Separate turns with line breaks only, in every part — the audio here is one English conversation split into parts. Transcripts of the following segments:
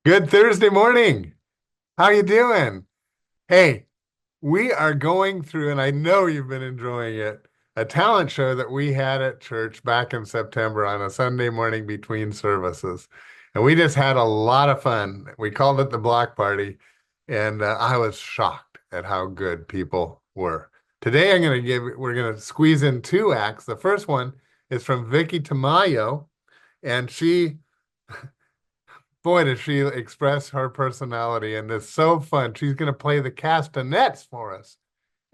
Good Thursday morning. How you doing? Hey, we are going through, and I know you've been enjoying it, a talent show that we had at church back in September on a Sunday morning between services. And we just had a lot of fun. We called it the block party, and I was shocked at how good people were. Today we're going to squeeze in two acts. The first one is from Vicky Tamayo, and boy, did she express her personality, and it's so fun. She's going to play the castanets for us,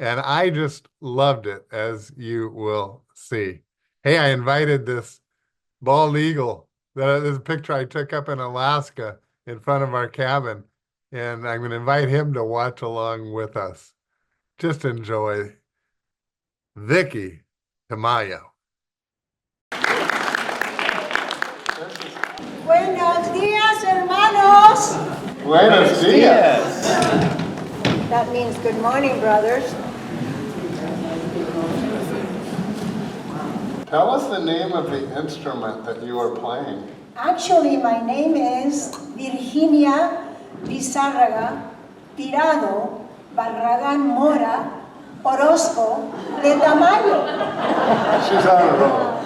and I just loved it, as you will see. Hey, I invited this bald eagle. This is a picture I took up in Alaska in front of our cabin, and I'm going to invite him to watch along with us. Just enjoy Vicky Tamayo.
Buenos días, hermanos.
Buenos dias.
That means good morning, brothers.
Tell us the name of the instrument that you are playing.
Actually, my name is Virginia Lizárraga Tirado Barragán Mora Orozco de Tamayo.
She's on a roll.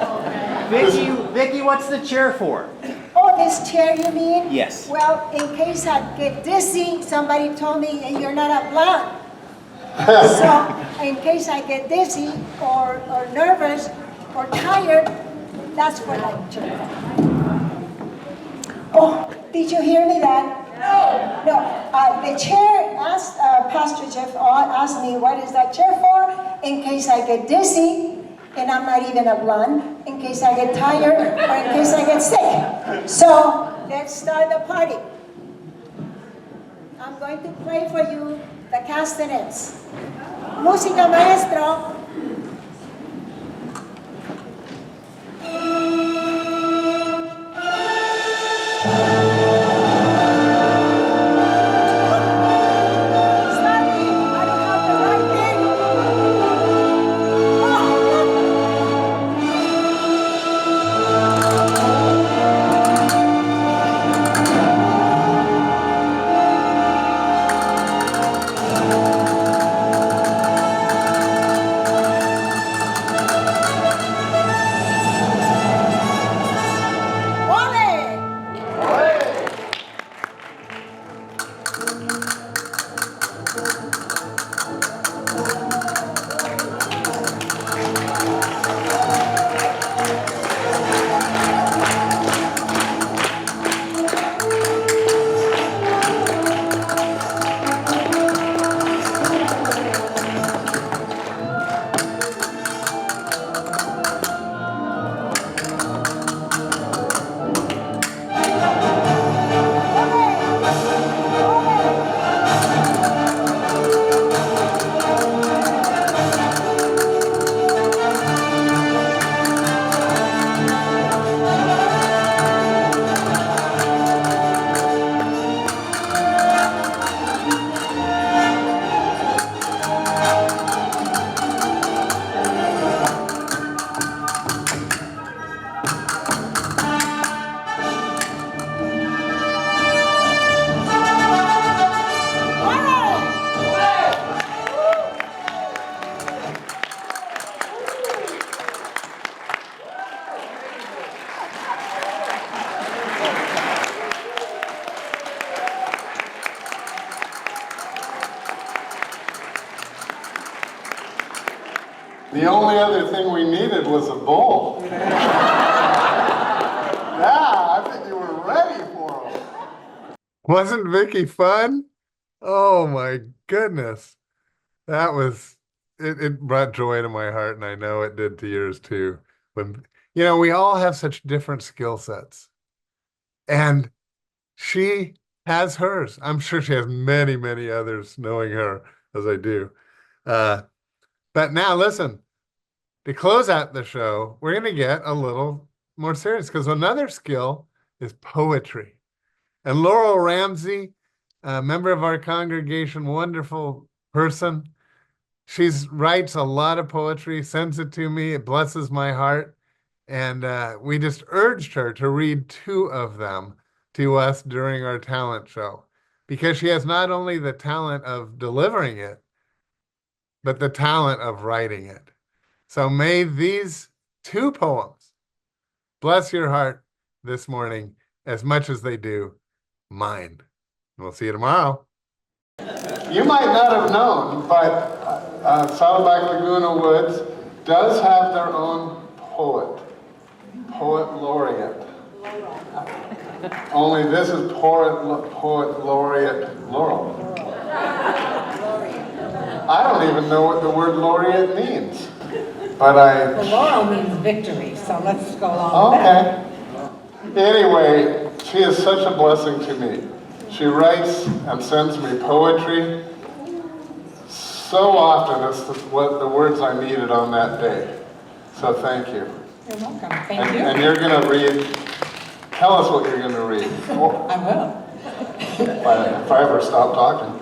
Vicky, what's the chair for?
Oh, this chair you mean?
Yes.
Well, in case I get dizzy, somebody told me you're not a blonde. So, in case I get dizzy or nervous or tired, that's what I chair. Oh, did you hear me that? No. The chair asked, Pastor Jeff asked me, what is that chair for? In case I get dizzy, and I'm not even a blonde, in case I get tired or in case I get sick. So let's start the party. I'm going to play for you the castanets. Música, maestro.
The only other thing we needed was a bowl. Yeah, I think you were ready for them. Wasn't Vicky fun? Oh my goodness. It brought joy to my heart, and I know it did to yours too. When, we all have such different skill sets. And she has hers. I'm sure she has many, many others, knowing her as I do. But now listen, to close out the show, we're going to get a little more serious, because another skill is poetry. And Laurel Ramsey, a member of our congregation, wonderful person, she writes a lot of poetry, sends it to me. It blesses my heart. And we just urged her to read two of them to us during our talent show, because she has not only the talent of delivering it, but the talent of writing it. So may these two poems bless your heart this morning as much as they do mine. We'll see you tomorrow. You might not have known, but Saddleback Laguna Woods does have their own poet laureate. Only this is poet laureate Laurel. I don't even know what the word laureate means, but
Well, laurel means victory, so let's go along with that.
Okay. Anyway, she is such a blessing to me. She writes and sends me poetry. So often it's what the words I needed on that day. So thank you.
You're welcome. Thank you.
And you're going to read, tell us what you're going to read.
I will.
If I ever stop talking.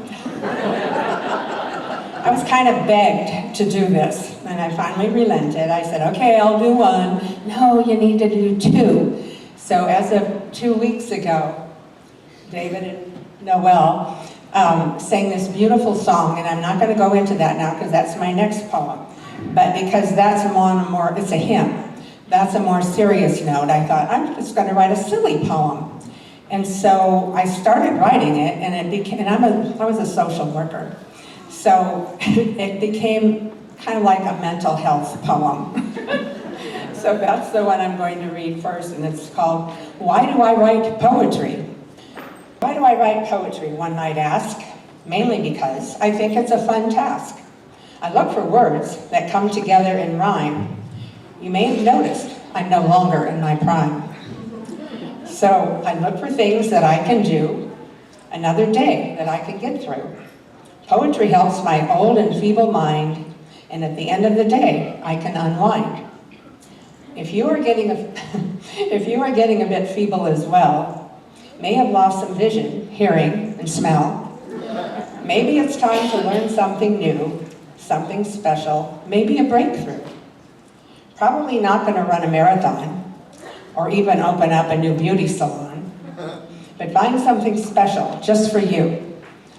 I was kind of begged to do this, and I finally relented. I said, okay, I'll do one. No, you need to do two. So as of 2 weeks ago, David and Noel sang this beautiful song, and I'm not going to go into that now because that's my next poem. But because that's more, it's a hymn. That's a more serious note. I thought, I'm just going to write a silly poem. And so I started writing it, and it became, and I was a social worker. So it became kind of like a mental health poem. So that's the one I'm going to read first, and it's called, Why Do I Write Poetry? Why do I write poetry, one might ask? Mainly because I think it's a fun task. I look for words that come together in rhyme. You may have noticed I'm no longer in my prime. So I look for things that I can do, another day that I can get through. Poetry helps my old and feeble mind, and at the end of the day, I can unwind. If you are getting a bit feeble as well, may have lost some vision, hearing, and smell, maybe it's time to learn something new, something special, maybe a breakthrough. Probably not going to run a marathon, or even open up a new beauty salon, but find something special just for you,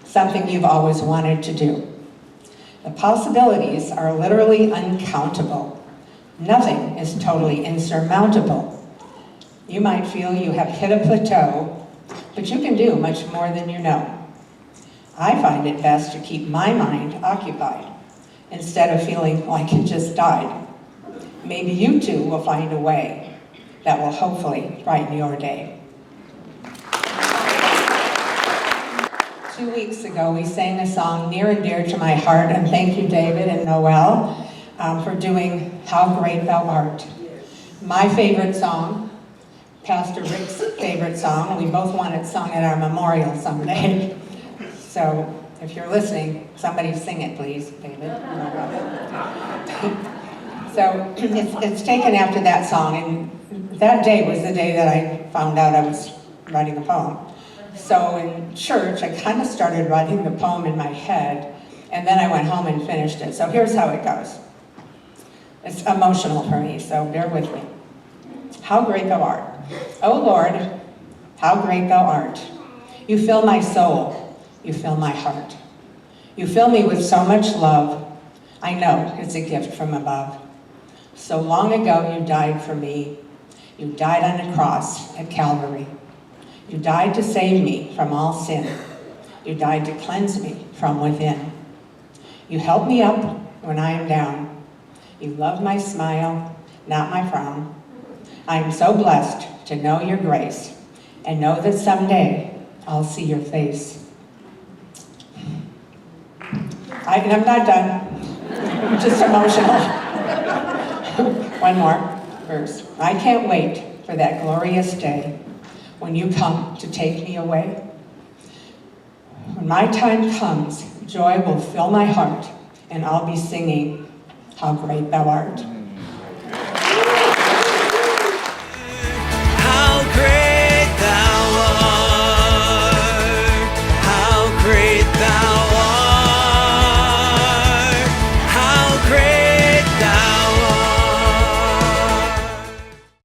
something you've always wanted to do. The possibilities are literally uncountable. Nothing is totally insurmountable. You might feel you have hit a plateau, but you can do much more than you know. I find it best to keep my mind occupied instead of feeling like it just died. Maybe you too will find a way that will hopefully brighten your day. 2 weeks ago, we sang a song near and dear to my heart, and thank you, David and Noel, for doing How Great Thou Art. My favorite song, Pastor Rick's favorite song, we both want it sung at our memorial someday. So if you're listening, somebody sing it, please, David. So it's taken after that song, and that day was the day that I found out I was writing a poem. So in church, I kind of started writing the poem in my head, and then I went home and finished it. So here's how it goes. It's emotional for me, so bear with me. How great thou art. O Lord, how great thou art. You fill my soul. You fill my heart. You fill me with so much love. I know it's a gift from above. So long ago you died for me. You died on a cross at Calvary. You died to save me from all sin. You died to cleanse me from within. You help me up when I am down. You love my smile, not my frown. I am so blessed to know your grace and know that someday I'll see your face. I'm not done. I'm just emotional. One more verse. I can't wait for that glorious day when you come to take me away. When my time comes, joy will fill my heart, and I'll be singing, How Great Thou Art.